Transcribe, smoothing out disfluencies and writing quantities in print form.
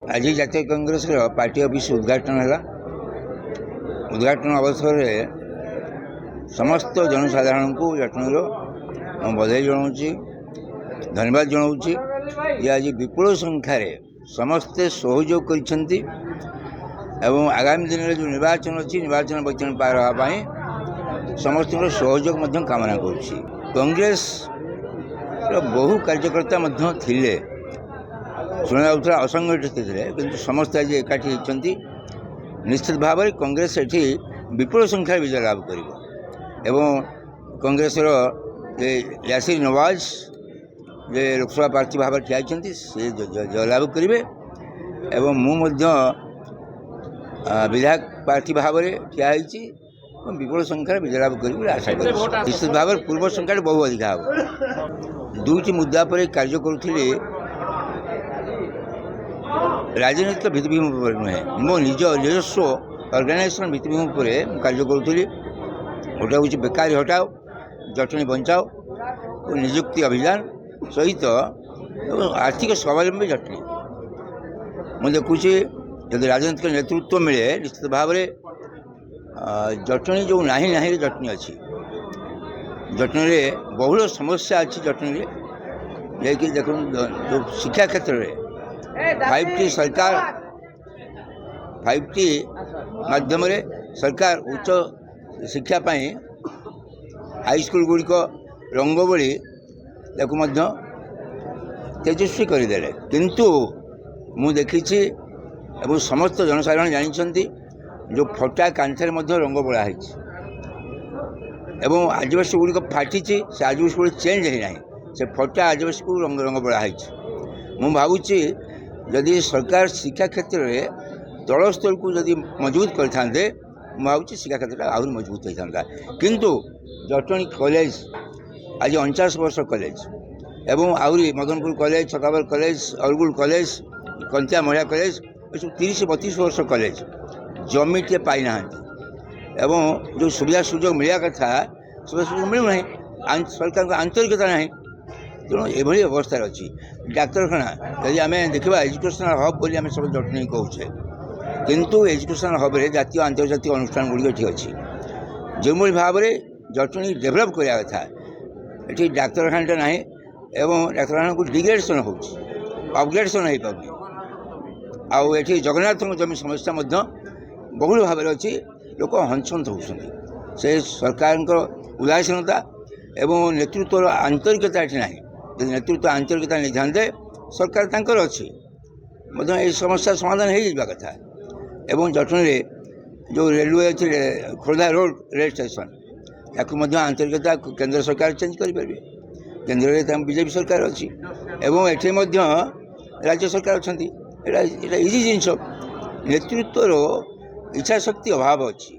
आज जातीय Congress party office उद्घाटन है। उद्घाटन अवसर में समस्त जनसाधारण को जटणीर बधाई जनाऊँ, धन्यवाद जनाऊँ। ये आज विपुल संख्यार समस्ते सहयोग कर आगामी दिन में जो निर्वाचन अच्छी निर्वाचन वचन पार होगापी समस्त सहयोग कामना करुच्ची। कांग्रेस बहु कार्यकर्ता थिले शुणा जाऊला असंगठित थे, किंतु समस्त आज एकाठी होती। निश्चित भाव में कांग्रेस ये विपुल संख्या विजय लाभ कर कांग्रेस यासिर नवाज जे लोकसभा प्रार्थी भाव ठिया सी जय लाभ करेंगे। विधायक प्रार्थी भाव में ठिया विपुल संख्या विजय लाभ कर आशा कर। निश्चित भाव में पूर्व संख्या बहु अधिक हम दुईटी मुद्दा पर कार्य करुली। राजनीतिक भित्तिभूमि पर नुहे, मो निज निजस्व अर्गानाइजेसन भित्तिभूमि पर कार्य करुली। गोटे हूँ बेकारी हटाओ, जटणी बचाओ और निजुक्ति अभियान सहित आर्थिक स्वावलंबी जटणी। मुझे देखुची जब राजनीतिक नेतृत्व मिले निश्चित भाव में जटणी जो नाही नाही जटणी अच्छी। जटणी बहुल समस्या अच्छी। जटणी जैकि देख जो शिक्षा क्षेत्र में 5T सरकार 5T माध्यम सरकार उच्च शिक्षा हाईस्कल गुड़िक रंग बोली तेजस्वी करदे। किंतु मु देखी समस्त जनसाधारण जानते जो फटा कांथर रंग बोला है आदिवासी गुड़िक फाटी से आदिवासी गुड़ी चेंज होना से फटा आदिवासी को रंग रंग बोला है। मु भावुची जदि सरकार शिक्षा क्षेत्र में तल स्तर को जदि मजबूत करते भावी शिक्षा क्षेत्र आहरी मजबूत होता। किंतु जटणी कॉलेज आज 49 वर्ष कॉलेज एवं आहरी Madanpur college, छकाबर college, Argul college, कंचा महिला कॉलेज ये सब 30-32 वर्ष कॉलेज जमी टे पाई ना एवं जो सुविधा सुजोग मिलवा कथा सुविधा सुजोग मिलूना। सरकार आंतरिकता ना तेणु ये अवस्था अच्छी। डाक्तरखाना यदि आम देखा एजुकेशनल हब बोली आम सब जटनी कहे, किंतु एजुकेशनल हब रे जातीय अंतर्जातीय अनुष्ठान गुड़िक ये अच्छी। जो भाव में जटनी डेभलप कराया कथा ये डाक्तरखाना ना एवं डाक्तरखाना को डिग्रेडेशन हो अपग्रेडेशन हो पानी। आठी जगन्नाथ जमी समस्या बहुल भाव में अच्छी। लोक हंसंत होती से सरकार उदासीनता एवं नेतृत्व आंतरिकता ये ना। यदि नेतृत्व आंतरिकता नहीं था सरकार तांकर अच्छी ये समस्या समाधान हो जावा कथा। एवं जटणी जो रेलवे अच्छी खोर्धा रोड रेल स्टेशन ताकू आंतरिकता केंद्र सरकार चेंज करेंगे। केंद्र में बीजेपी सरकार अच्छी एवं एठी राज्य सरकार अच्छा। इजी जिनस नेतृत्वर इच्छा शक्ति अभाव अच्छी।